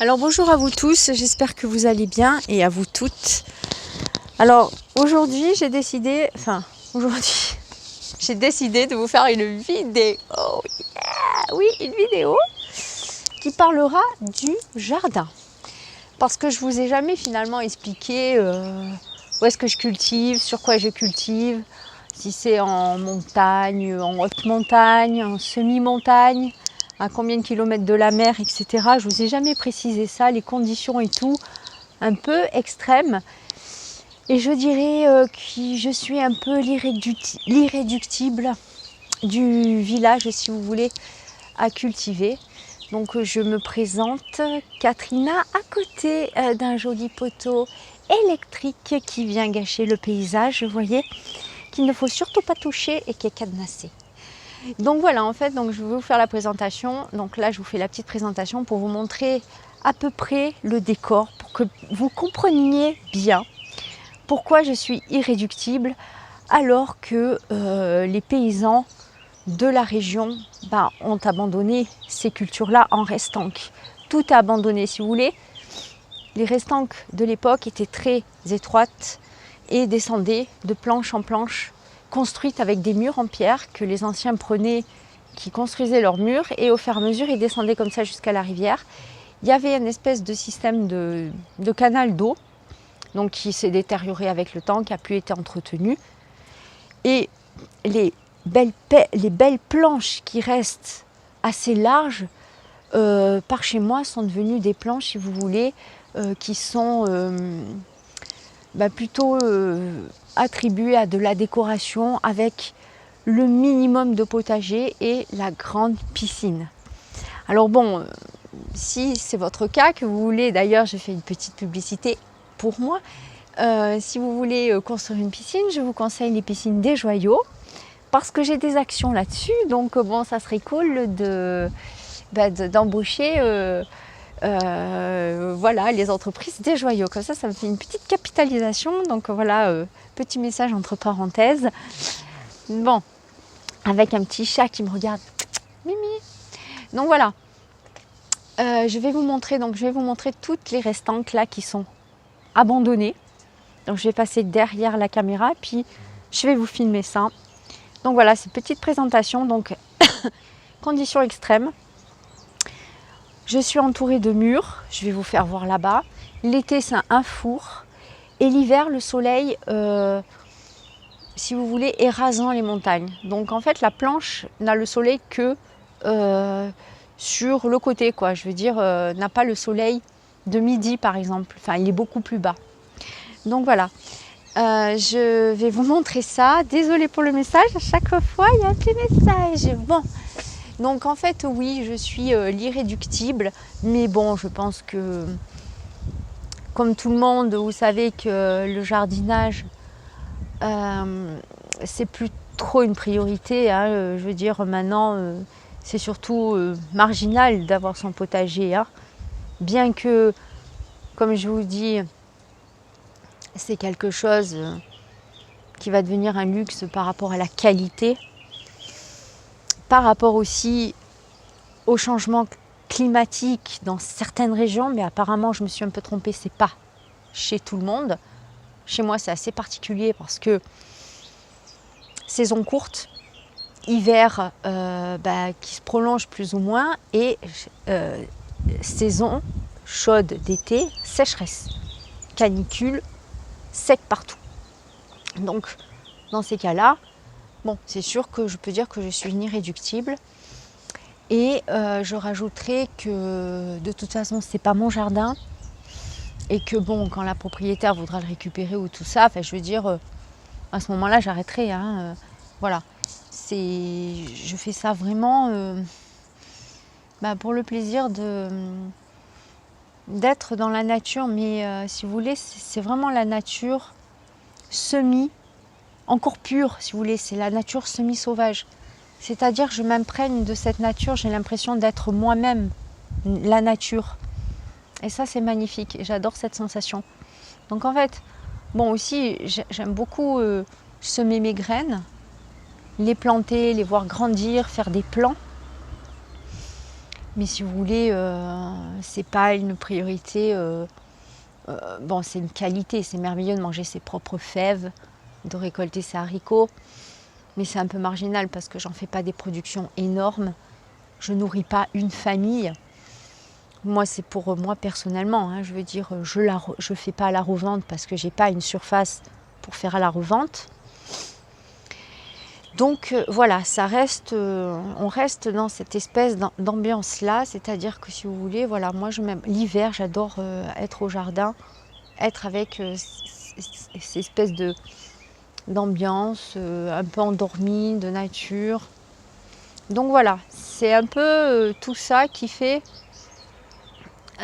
Alors bonjour à vous tous, j'espère que vous allez bien et à vous toutes. Alors aujourd'hui j'ai décidé de vous faire une vidéo, oui une vidéo qui parlera du jardin. Parce que je vous ai jamais finalement expliqué où est-ce que je cultive, sur quoi je cultive, si c'est en montagne, en haute montagne, en semi-montagne, à combien de kilomètres de la mer, etc. Je vous ai jamais précisé ça, les conditions et tout, un peu extrêmes. Et je dirais que je suis un peu l'irréductible du village, si vous voulez, à cultiver. Donc je me présente, Katrina, à côté d'un joli poteau électrique qui vient gâcher le paysage, vous voyez, qu'il ne faut surtout pas toucher et qui est cadenassé. Donc voilà, en fait, donc je vais vous faire la présentation. Donc là, je vous fais la petite présentation pour vous montrer à peu près le décor, pour que vous compreniez bien pourquoi je suis irréductible, alors que les paysans de la région ont abandonné ces cultures-là en restanques. Tout a abandonné, si vous voulez. Les restanques de l'époque étaient très étroites et descendaient de planche en planche, construites avec des murs en pierre que les anciens prenaient, qui construisaient leurs murs, et au fur et à mesure, ils descendaient comme ça jusqu'à la rivière. Il y avait une espèce de système de canal d'eau, donc qui s'est détérioré avec le temps, qui a pu être entretenu. Et les belles planches qui restent assez larges par chez moi sont devenues des planches, si vous voulez, qui sont plutôt attribuées à de la décoration, avec le minimum de potager et la grande piscine. Alors bon, si c'est votre cas, que vous voulez, d'ailleurs je fais une petite publicité pour moi, si vous voulez construire une piscine, je vous conseille les piscines des Joyaux, parce que j'ai des actions là-dessus. Donc bon, ça serait cool d'embaucher voilà, les entreprises des Joyaux. Comme ça me fait une petite capitalisation. Donc voilà, petit message entre parenthèses. Bon, avec un petit chat qui me regarde. Mimi. Donc voilà. Je vais vous montrer toutes les restanques là qui sont abandonnées. Donc je vais passer derrière la caméra, puis je vais vous filmer ça. Donc voilà, cette petite présentation. Donc conditions extrêmes. Je suis entourée de murs, je vais vous faire voir là-bas. L'été, c'est un four. Et l'hiver, le soleil, si vous voulez, est rasant les montagnes. Donc en fait, la planche n'a le soleil que sur le côté, quoi. Je veux dire, n'a pas le soleil de midi, par exemple. Enfin, il est beaucoup plus bas. Donc voilà. Je vais vous montrer ça. Désolée pour le message, à chaque fois, il y a un petit message. Bon. Donc en fait, oui, je suis l'irréductible, mais bon, je pense que, comme tout le monde, vous savez que le jardinage, c'est plus trop une priorité, hein. Je veux dire, maintenant, c'est surtout marginal d'avoir son potager, hein. Bien que, comme je vous dis, c'est quelque chose qui va devenir un luxe par rapport à la qualité, par rapport aussi au changement climatique dans certaines régions, mais apparemment je me suis un peu trompée, c'est pas chez tout le monde. Chez moi c'est assez particulier parce que saison courte, hiver qui se prolonge plus ou moins, et saison chaude d'été, sécheresse, canicule, sec partout. Donc dans ces cas-là, bon, c'est sûr que je peux dire que je suis une irréductible. Et je rajouterai que de toute façon c'est pas mon jardin, et que bon, quand la propriétaire voudra le récupérer ou tout ça, enfin je veux dire, à ce moment-là j'arrêterai, hein, voilà. Je fais ça vraiment pour le plaisir d'être dans la nature, mais si vous voulez, c'est vraiment la nature encore pure, si vous voulez, c'est la nature semi-sauvage. C'est-à-dire que je m'imprègne de cette nature, j'ai l'impression d'être moi-même la nature. Et ça, c'est magnifique, j'adore cette sensation. Donc en fait, bon aussi, j'aime beaucoup semer mes graines, les planter, les voir grandir, faire des plants. Mais si vous voulez, c'est pas une priorité. Bon, c'est une qualité, c'est merveilleux de manger ses propres fèves, de récolter ses haricots. Mais c'est un peu marginal parce que j'en fais pas des productions énormes. Je nourris pas une famille. Moi, c'est pour moi personnellement. Hein, je veux dire, je fais pas à la revente parce que j'ai pas une surface pour faire à la revente. Donc voilà, ça reste, on reste dans cette espèce d'ambiance-là, c'est-à-dire que si vous voulez, voilà, moi l'hiver, j'adore être au jardin, être avec cette espèce d'ambiance un peu endormie, de nature. Donc voilà, c'est un peu tout ça qui fait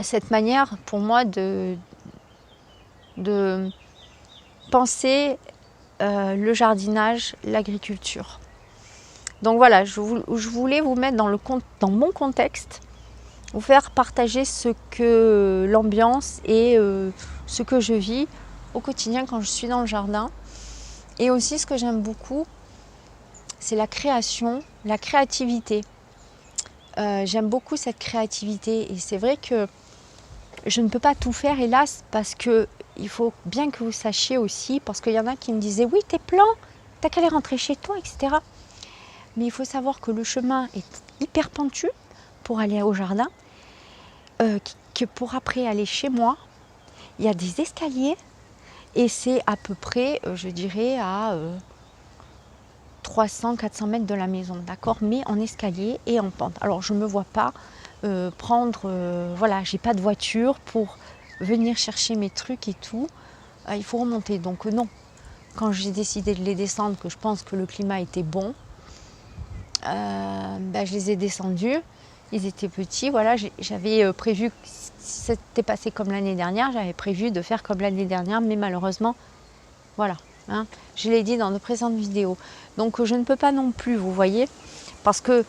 cette manière pour moi de penser le jardinage, l'agriculture. Donc voilà, je voulais vous mettre dans mon contexte, vous faire partager ce que l'ambiance et ce que je vis au quotidien quand je suis dans le jardin. Et aussi ce que j'aime beaucoup, c'est la création, la créativité. J'aime beaucoup cette créativité et c'est vrai que je ne peux pas tout faire hélas parce que il faut bien que vous sachiez aussi, parce qu'il y en a qui me disaient oui tes plants, t'as qu'à les rentrer chez toi, etc. Mais il faut savoir que le chemin est hyper pentu pour aller au jardin, que pour après aller chez moi, il y a des escaliers et c'est à peu près, je dirais, à 300-400 mètres de la maison, d'accord, mais en escalier et en pente. Alors je ne me vois pas prendre, voilà, j'ai pas de voiture pour venir chercher mes trucs et tout. Il faut remonter, donc non. Quand j'ai décidé de les descendre, que je pense que le climat était bon, je les ai descendus. Ils étaient petits, voilà, j'avais prévu, si c'était passé comme l'année dernière, j'avais prévu de faire comme l'année dernière, mais malheureusement, voilà. Hein, je l'ai dit dans de présentes vidéos. Donc je ne peux pas non plus, vous voyez, parce que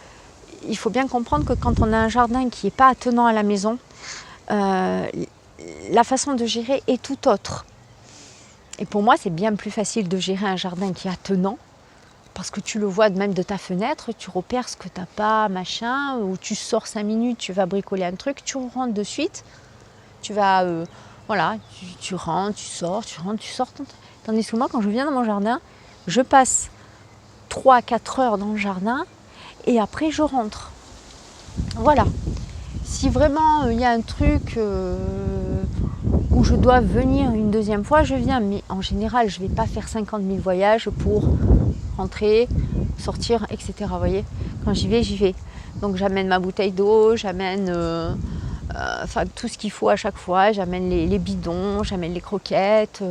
il faut bien comprendre que quand on a un jardin qui n'est pas attenant à la maison, la façon de gérer est tout autre. Et pour moi, c'est bien plus facile de gérer un jardin qui est attenant, parce que tu le vois même de ta fenêtre, tu repères ce que tu n'as pas, machin, ou tu sors 5 minutes, tu vas bricoler un truc, tu rentres de suite, tu vas, voilà, tu rentres, tu sors, tu rentres, tu sors. Tandis que moi, quand je viens dans mon jardin, je passe 3-4 heures dans le jardin et après je rentre. Voilà. Si vraiment il y a un truc où je dois venir une deuxième fois, je viens. Mais en général, je ne vais pas faire 50 000 voyages pour rentrer, sortir, etc. Vous voyez, quand j'y vais, j'y vais. Donc j'amène ma bouteille d'eau, j'amène tout ce qu'il faut à chaque fois. J'amène les bidons, j'amène les croquettes.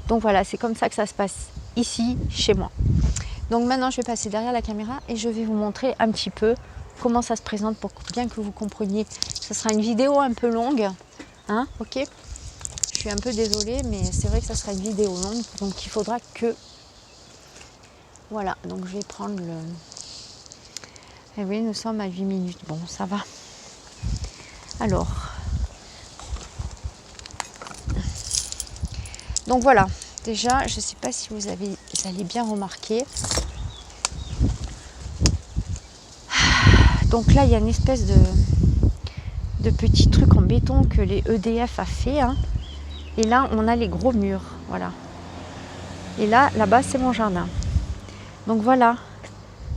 Donc voilà, c'est comme ça que ça se passe ici, chez moi. Donc maintenant, je vais passer derrière la caméra et je vais vous montrer un petit peu comment ça se présente pour bien que vous compreniez. Ce sera une vidéo un peu longue, hein, ok ? Je suis un peu désolée, mais c'est vrai que ça sera une vidéo longue, donc il faudra que... Voilà, donc je vais prendre le... Et oui, nous sommes à 8 minutes, bon, ça va. Alors... Donc voilà, déjà, je ne sais pas si vous allez bien remarquer. Donc là, il y a une espèce de petit truc en béton que les EDF a fait. Hein. Et là, on a les gros murs. Voilà. Et là-bas, c'est mon jardin. Donc voilà.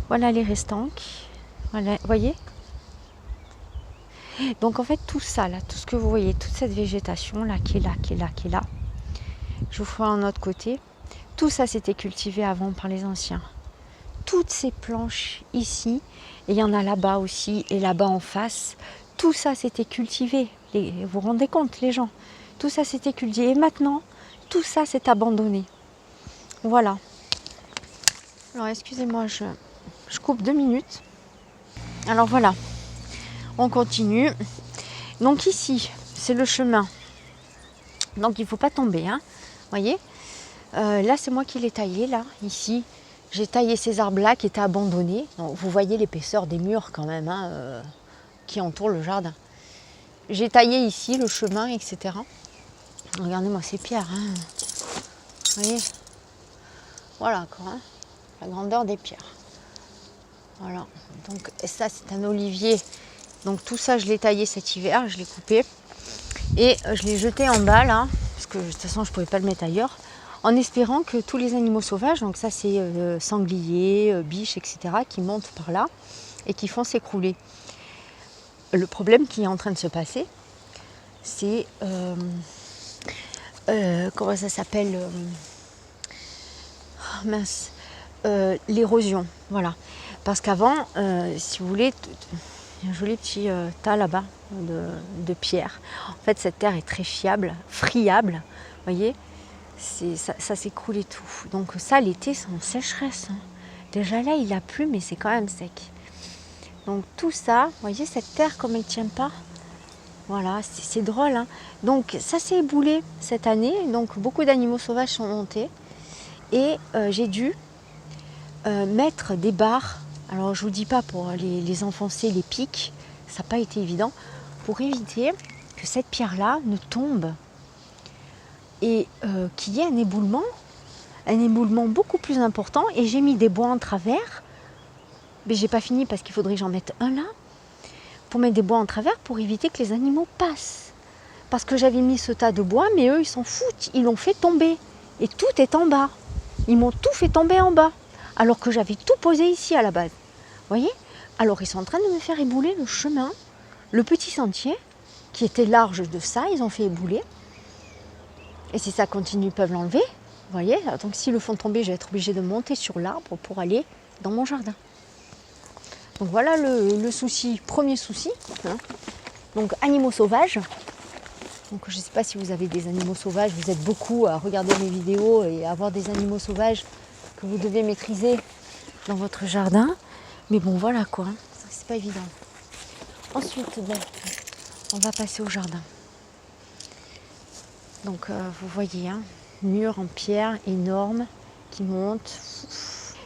Voilà les restants. Voilà, vous voyez ? Donc en fait, tout ça, là, tout ce que vous voyez, toute cette végétation, là, qui est là, qui est là, qui est là. Je vous ferai un autre côté. Tout ça, c'était cultivé avant par les anciens. Toutes ces planches ici, et il y en a là-bas aussi, et là-bas en face, tout ça c'était cultivé. Vous vous rendez compte les gens, tout ça c'était cultivé. Et maintenant, tout ça c'est abandonné. Voilà. Alors excusez-moi, je coupe 2 minutes. Alors voilà, on continue. Donc ici, c'est le chemin. Donc il ne faut pas tomber, hein. Voyez, là c'est moi qui l'ai taillé, là, ici. J'ai taillé ces arbres-là qui étaient abandonnés. Donc, vous voyez l'épaisseur des murs quand même, hein, qui entourent le jardin. J'ai taillé ici le chemin, etc. Regardez-moi ces pierres. Hein. Vous voyez ? Voilà quoi, hein, la grandeur des pierres. Voilà. Donc ça c'est un olivier Donc tout ça, je l'ai taillé cet hiver, je l'ai coupé. Et je l'ai jeté en bas là, parce que de toute façon je ne pouvais pas le mettre ailleurs, en espérant que tous les animaux sauvages, donc ça c'est sangliers, biches, etc., qui montent par là et qui font s'écrouler. Le problème qui est en train de se passer, c'est comment ça s'appelle, mince, l'érosion, voilà. Parce qu'avant, si vous voulez, il y a un joli petit tas là-bas de pierre. En fait, cette terre est très friable, vous voyez, ça s'écroule et tout. Donc ça, l'été, c'est en sécheresse. Hein. Déjà là, il a plu, mais c'est quand même sec. Donc tout ça, vous voyez, cette terre, comme elle ne tient pas, voilà, c'est drôle. Hein. Donc ça s'est éboulé cette année, donc beaucoup d'animaux sauvages sont montés. Et j'ai dû mettre des barres. Alors je ne vous dis pas pour les enfoncer, les pics, ça n'a pas été évident, pour éviter que cette pierre-là ne tombe et qu'il y ait un éboulement beaucoup plus important. Et j'ai mis des bois en travers, mais j'ai pas fini parce qu'il faudrait que j'en mette un là, pour mettre des bois en travers pour éviter que les animaux passent. Parce que j'avais mis ce tas de bois, mais eux ils s'en foutent, ils l'ont fait tomber. Et tout est en bas. Ils m'ont tout fait tomber en bas, alors que j'avais tout posé ici à la base. Vous voyez? Alors ils sont en train de me faire ébouler le chemin, le petit sentier, qui était large de ça, ils ont fait ébouler. Et si ça continue, ils peuvent l'enlever. Vous voyez? Donc s'ils le font tomber, je vais être obligée de monter sur l'arbre pour aller dans mon jardin. Donc voilà le souci, premier souci. Hein. Donc animaux sauvages. Donc je ne sais pas si vous avez des animaux sauvages, vous êtes beaucoup à regarder mes vidéos et à avoir des animaux sauvages que vous devez maîtriser dans votre jardin. Mais bon voilà quoi, hein. C'est pas évident. Ensuite, on va passer au jardin. Donc vous voyez, hein, mur en pierre énorme qui monte.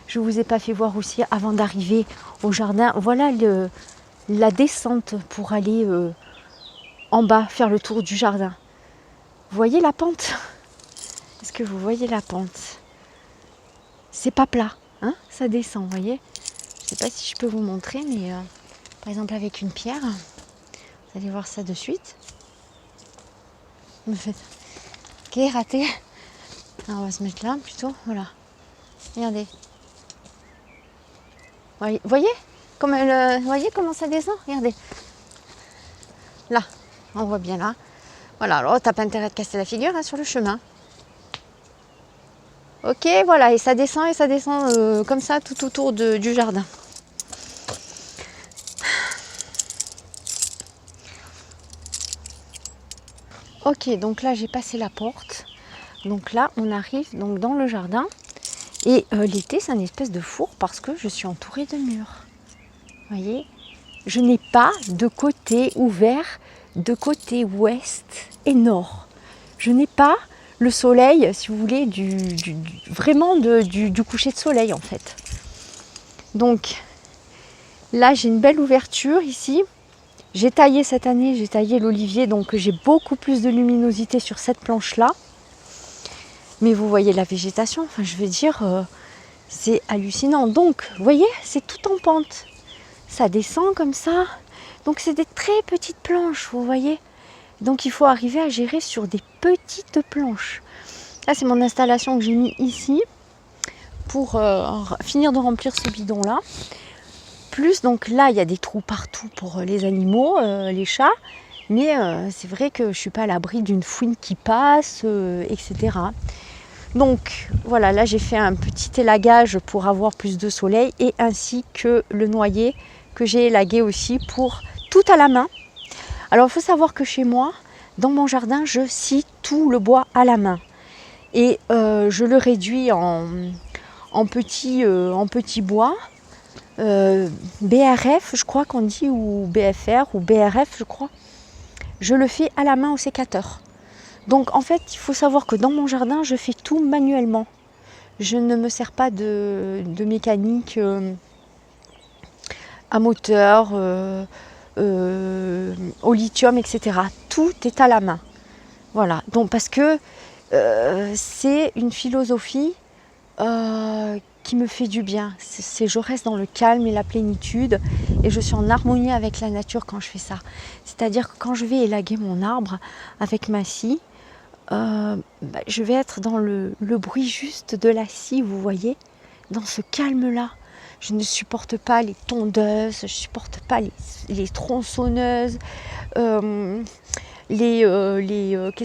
Je ne vous ai pas fait voir aussi avant d'arriver au jardin. Voilà la descente pour aller en bas, faire le tour du jardin. Vous voyez la pente? Est-ce que vous voyez la pente? C'est pas plat, hein, ça descend, vous voyez? Je ne sais pas si je peux vous montrer, mais par exemple avec une pierre, vous allez voir ça de suite. Ok, raté. Alors, on va se mettre là plutôt, voilà. Regardez. Voyez voyez comment ça descend? Regardez. Là, on voit bien là. Voilà, alors t'as pas intérêt de casser la figure hein, sur le chemin. Ok, voilà, et ça descend comme ça tout autour du jardin. Ok, donc là j'ai passé la porte. Donc là on arrive donc dans le jardin. Et l'été c'est un espèce de four parce que je suis entourée de murs. Vous voyez, je n'ai pas de côté ouvert, de côté ouest et nord. Je n'ai pas le soleil, si vous voulez, vraiment du coucher de soleil en fait. Donc là j'ai une belle ouverture ici. J'ai taillé cette année, j'ai taillé l'olivier, donc j'ai beaucoup plus de luminosité sur cette planche-là. Mais vous voyez la végétation, enfin je veux dire, c'est hallucinant. Donc, vous voyez, c'est tout en pente. Ça descend comme ça. Donc c'est des très petites planches, vous voyez. Donc il faut arriver à gérer sur des petites planches. Là, c'est mon installation que j'ai mis ici pour finir de remplir ce bidon-là. Plus, donc là, il y a des trous partout pour les animaux, les chats. Mais c'est vrai que je ne suis pas à l'abri d'une fouine qui passe, etc. Donc voilà, là j'ai fait un petit élagage pour avoir plus de soleil et ainsi que le noyer que j'ai élagué aussi pour tout à la main. Alors il faut savoir que chez moi, dans mon jardin, je scie tout le bois à la main. Et je le réduis en petits bois. BRF, je crois qu'on dit, ou BFR, ou BRF, je crois. Je le fais à la main au sécateur. Donc en fait, il faut savoir que dans mon jardin, je fais tout manuellement. Je ne me sers pas de mécanique à moteur, au lithium, etc. Tout est à la main. Voilà, donc parce que c'est une philosophie qui me fait du bien. Je reste dans le calme et la plénitude et je suis en harmonie avec la nature quand je fais ça. C'est-à-dire que quand je vais élaguer mon arbre avec ma scie, je vais être dans le bruit juste de la scie, vous voyez, dans ce calme-là. Je ne supporte pas les tondeuses, je ne supporte pas les tronçonneuses, qu'est-ce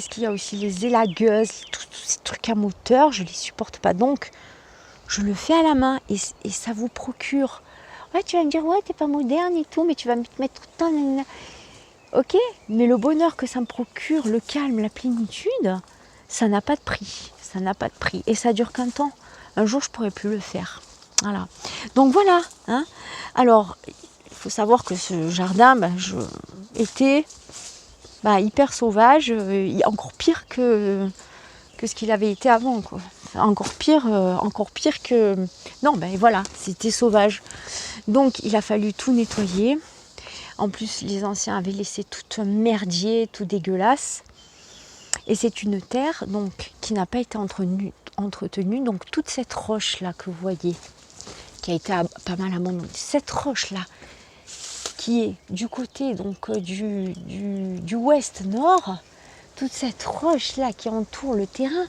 qu'il y a aussi, les élagueuses, tous ces trucs à moteur, je ne les supporte pas. Donc, je le fais à la main et ça vous procure. Ouais, tu vas me dire, ouais, t'es pas moderne et tout, mais tu vas me mettre tout le temps. Nanana. Ok, mais le bonheur que ça me procure, le calme, la plénitude, ça n'a pas de prix. Ça n'a pas de prix. Et ça dure qu'un temps. Un jour, je ne pourrai plus le faire. Voilà. Donc voilà. Hein. Alors, il faut savoir que ce jardin, était hyper sauvage, encore pire que ce qu'il avait été avant, quoi. Encore pire que... Non, voilà, c'était sauvage. Donc, il a fallu tout nettoyer. En plus, les anciens avaient laissé tout un merdier, tout dégueulasse. Et c'est une terre donc qui n'a pas été entretenue. Donc, toute cette roche-là que vous voyez, qui a été pas mal abandonnée, cette roche-là, qui est du côté donc du ouest-nord, toute cette roche-là qui entoure le terrain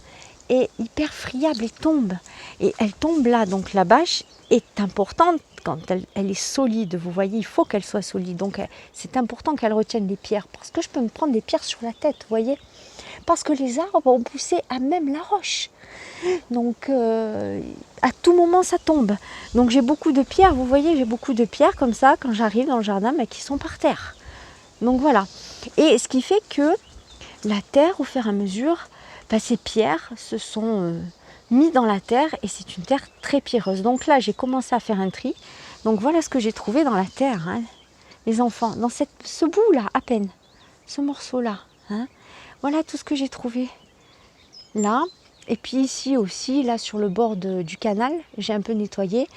est hyper friable et tombe. Et elle tombe là, donc la bâche est importante quand elle est solide. Vous voyez, il faut qu'elle soit solide. Donc c'est important qu'elle retienne les pierres, parce que je peux me prendre des pierres sur la tête, vous voyez. Parce que les arbres ont poussé à même la roche. Donc à tout moment ça tombe. Donc j'ai beaucoup de pierres, vous voyez, j'ai beaucoup de pierres comme ça quand j'arrive dans le jardin, mais qui sont par terre. Donc voilà. Et ce qui fait que la terre, au fur et à mesure, ces pierres se sont mises dans la terre et c'est une terre très pierreuse. Donc là, j'ai commencé à faire un tri. Donc voilà ce que j'ai trouvé dans la terre, hein, les enfants, dans ce bout-là, à peine, ce morceau-là. Hein. Voilà tout ce que j'ai trouvé là. Et puis ici aussi, là sur le bord du canal, j'ai un peu nettoyé.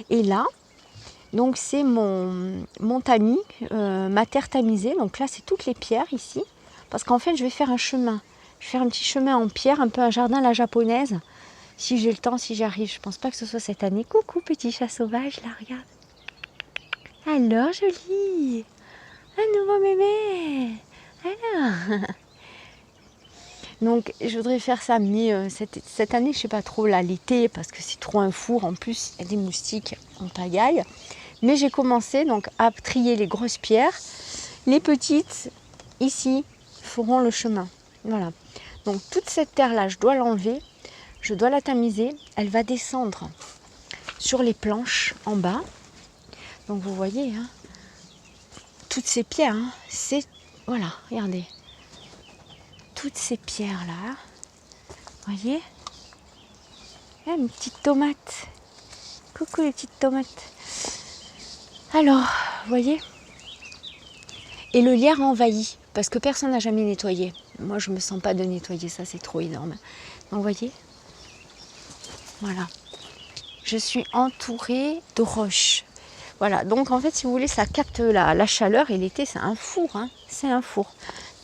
Et là, donc c'est mon tamis, ma terre tamisée. Donc là, c'est toutes les pierres ici. Parce qu'en fait, je vais faire un chemin. Je vais faire un petit chemin en pierre, un peu un jardin à la japonaise. Si j'ai le temps, si j'arrive. Je pense pas que ce soit cette année. Coucou, petit chat sauvage, là, regarde. Alors, joli. Un nouveau bébé. Alors. Donc, je voudrais faire ça, mais cette année, je sais pas trop, là, l'été, parce que c'est trop un four. En plus, il y a des moustiques en pagaille. Mais j'ai commencé donc à trier les grosses pierres. Les petites, ici, feront le chemin. Voilà. Donc toute cette terre-là, je dois l'enlever, je dois la tamiser. Elle va descendre sur les planches en bas. Donc vous voyez, hein, toutes ces pierres, hein, c'est... Voilà, regardez. Toutes ces pierres-là, vous voyez, une petite tomate. Coucou les petites tomates. Alors, vous voyez, et le lierre envahit, parce que personne n'a jamais nettoyé. Moi, je ne me sens pas de nettoyer ça, c'est trop énorme. Donc, vous voyez, voilà. Je suis entourée de roches. Voilà, donc en fait, si vous voulez, ça capte la chaleur et l'été, c'est un four. Hein, c'est un four.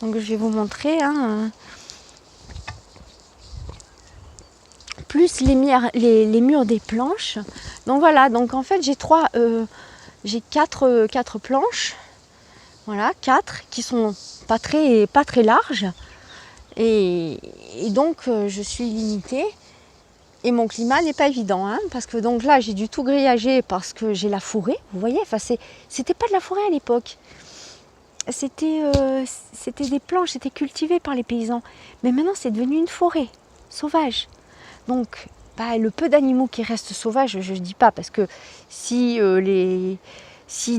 Donc, je vais vous montrer. Hein, plus les murs des planches. Donc, voilà, donc en fait, j'ai quatre planches. Voilà, 4 qui sont pas très larges. Et donc, je suis limitée. Et mon climat n'est pas évident, hein, parce que donc là, j'ai du tout grillagé parce que j'ai la forêt. Vous voyez, enfin, c'était pas de la forêt à l'époque. C'était des planches, c'était cultivé par les paysans. Mais maintenant, c'est devenu une forêt sauvage. Donc, le peu d'animaux qui restent sauvages, je ne dis pas, parce que s'il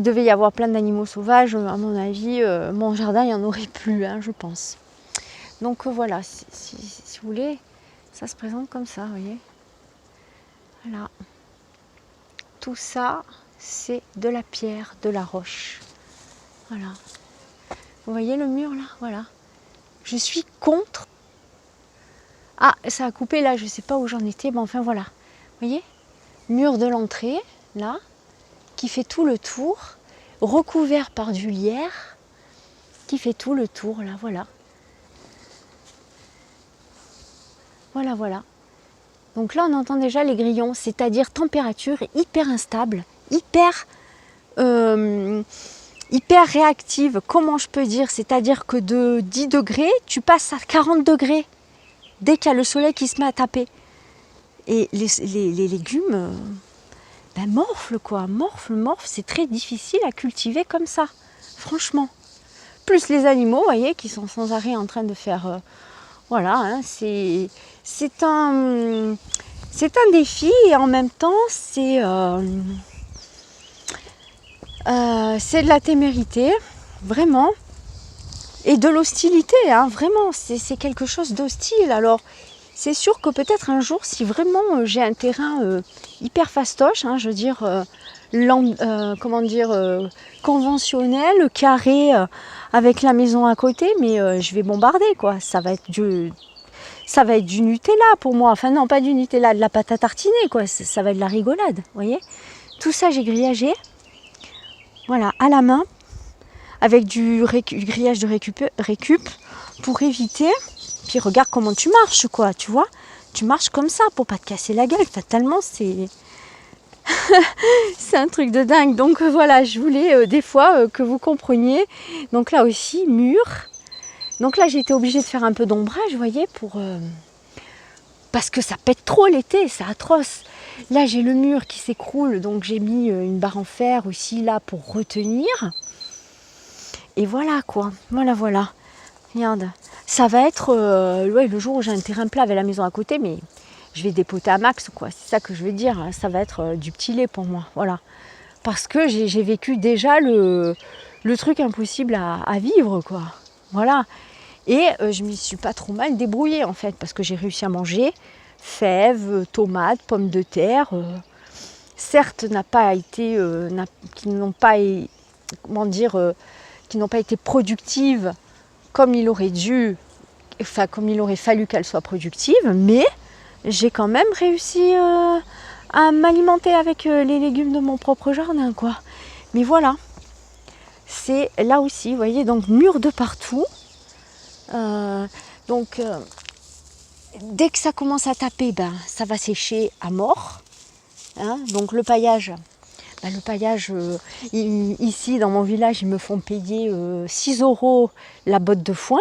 devait y avoir plein d'animaux sauvages, à mon avis, mon jardin, il n'y en aurait plus, hein, je pense. Donc voilà, si vous voulez, ça se présente comme ça, vous voyez. Voilà. Tout ça, c'est de la pierre, de la roche. Voilà. Vous voyez le mur là? Voilà. Je suis contre. Ah, ça a coupé là, je ne sais pas où j'en étais, mais enfin voilà. Vous voyez? Mur de l'entrée, là, qui fait tout le tour, recouvert par du lierre, qui fait tout le tour, là, voilà. Voilà, voilà. Donc là, on entend déjà les grillons, c'est-à-dire température hyper instable, hyper réactive. Comment je peux dire? C'est-à-dire que de 10 degrés, tu passes à 40 degrés dès qu'il y a le soleil qui se met à taper. Et les légumes morflent, quoi. Morflent. C'est très difficile à cultiver comme ça, franchement. Plus les animaux, vous voyez, qui sont sans arrêt en train de faire... voilà, hein, c'est un défi et en même temps, c'est de la témérité, vraiment. Et de l'hostilité, hein, vraiment. C'est quelque chose d'hostile. Alors, c'est sûr que peut-être un jour, si vraiment j'ai un terrain hyper fastoche, hein, je veux dire, conventionnel, carré, avec la maison à côté, mais je vais bombarder, quoi. Ça va être du Nutella pour moi. Enfin non, pas du Nutella, de la pâte à tartiner, quoi. Ça va être de la rigolade, vous voyez. Tout ça, j'ai grillagé, voilà, à la main, avec du grillage de récup, pour éviter. Puis regarde comment tu marches, quoi, tu vois. Tu marches comme ça pour pas te casser la gueule. Fatalement, c'est c'est un truc de dingue. Donc voilà, je voulais des fois que vous compreniez. Donc là aussi, mur. Donc là, j'ai été obligée de faire un peu d'ombrage, vous voyez, parce que ça pète trop l'été, c'est atroce. Là, j'ai le mur qui s'écroule, donc j'ai mis une barre en fer aussi là pour retenir. Et voilà, quoi. Voilà. Regarde. Ça va être le jour où j'ai un terrain plat avec la maison à côté, mais je vais dépoter à max, quoi. C'est ça que je veux dire. Ça va être du petit lait pour moi. Voilà. Parce que j'ai vécu déjà le truc impossible à vivre, quoi. Voilà. Et je m'y suis pas trop mal débrouillée, en fait, parce que j'ai réussi à manger fèves, tomates, pommes de terre. Certes, qui n'ont pas été productives comme il aurait fallu qu'elles soient productives, mais j'ai quand même réussi à m'alimenter avec les légumes de mon propre jardin, quoi. Mais voilà, c'est là aussi, vous voyez, donc mur de partout. Dès que ça commence à taper, ça va sécher à mort. Hein. Donc le paillage, ici dans mon village, ils me font payer 6 € la botte de foin.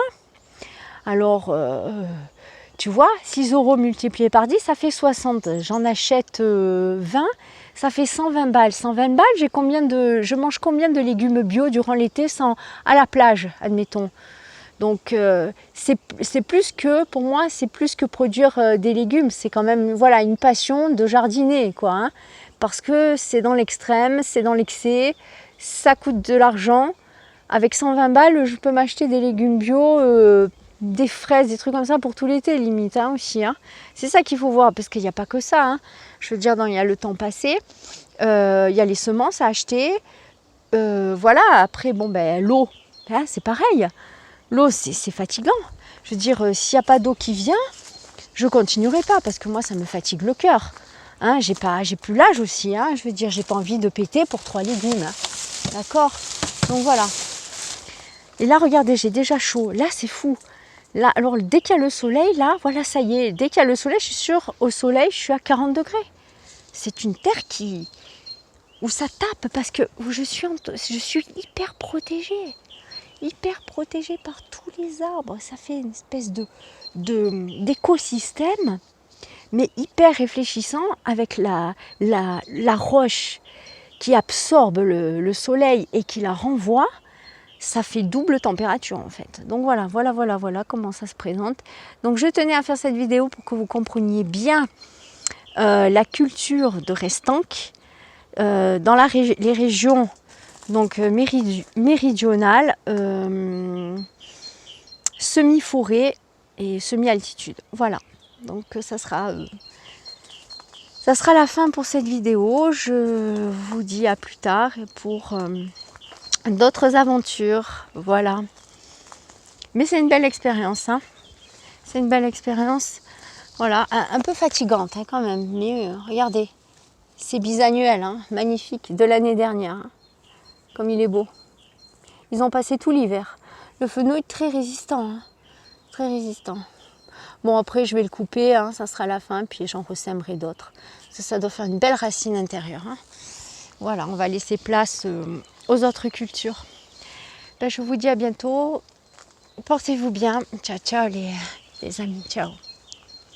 Alors, tu vois, 6 € multiplié par 10, ça fait 60. J'en achète 20, ça fait 120 balles. 120 balles, je mange combien de légumes bio durant l'été à la plage, admettons. Donc, c'est plus que, pour moi, c'est plus que produire des légumes. C'est quand même, voilà, une passion de jardiner, quoi. Hein, parce que c'est dans l'extrême, c'est dans l'excès, ça coûte de l'argent. Avec 120 balles, je peux m'acheter des légumes bio, des fraises, des trucs comme ça pour tout l'été, limite, hein, aussi. Hein. C'est ça qu'il faut voir, parce qu'il n'y a pas que ça. Hein. Je veux dire, il y a le temps passé, il y a les semences à acheter. Voilà, après, l'eau, hein, c'est pareil. L'eau, c'est fatigant. Je veux dire, s'il n'y a pas d'eau qui vient, je ne continuerai pas parce que moi, ça me fatigue le cœur. Hein, j'ai plus l'âge aussi. Hein, je veux dire, j'ai pas envie de péter pour 3 légumes. Hein. D'accord? Donc voilà. Et là, regardez, j'ai déjà chaud. Là, c'est fou. Là, alors, dès qu'il y a le soleil, là, voilà, ça y est. Dès qu'il y a le soleil, je suis sûre, au soleil, je suis à 40 degrés. C'est une terre où ça tape parce que je suis hyper protégée. Hyper protégée par tous les arbres. Ça fait une espèce d'écosystème, mais hyper réfléchissant avec la roche qui absorbe le soleil et qui la renvoie. Ça fait double température en fait. Donc voilà comment ça se présente. Donc je tenais à faire cette vidéo pour que vous compreniez bien la culture de Restanque dans les régions donc méridionale, semi-forêt et semi-altitude. Voilà, donc ça sera la fin pour cette vidéo. Je vous dis à plus tard pour d'autres aventures. Voilà. Mais c'est une belle expérience. Hein. C'est une belle expérience. Voilà, un peu fatigante hein, quand même. Mais regardez, c'est bisannuel, hein, magnifique, de l'année dernière. Hein. Comme il est beau. Ils ont passé tout l'hiver. Le fenouil très résistant. Hein. Très résistant. Bon, après, je vais le couper, hein, ça sera la fin, puis j'en ressèmerai d'autres. Ça doit faire une belle racine intérieure. Hein. Voilà, on va laisser place aux autres cultures. Ben, je vous dis à bientôt. Portez-vous bien. Ciao, ciao les amis. Ciao.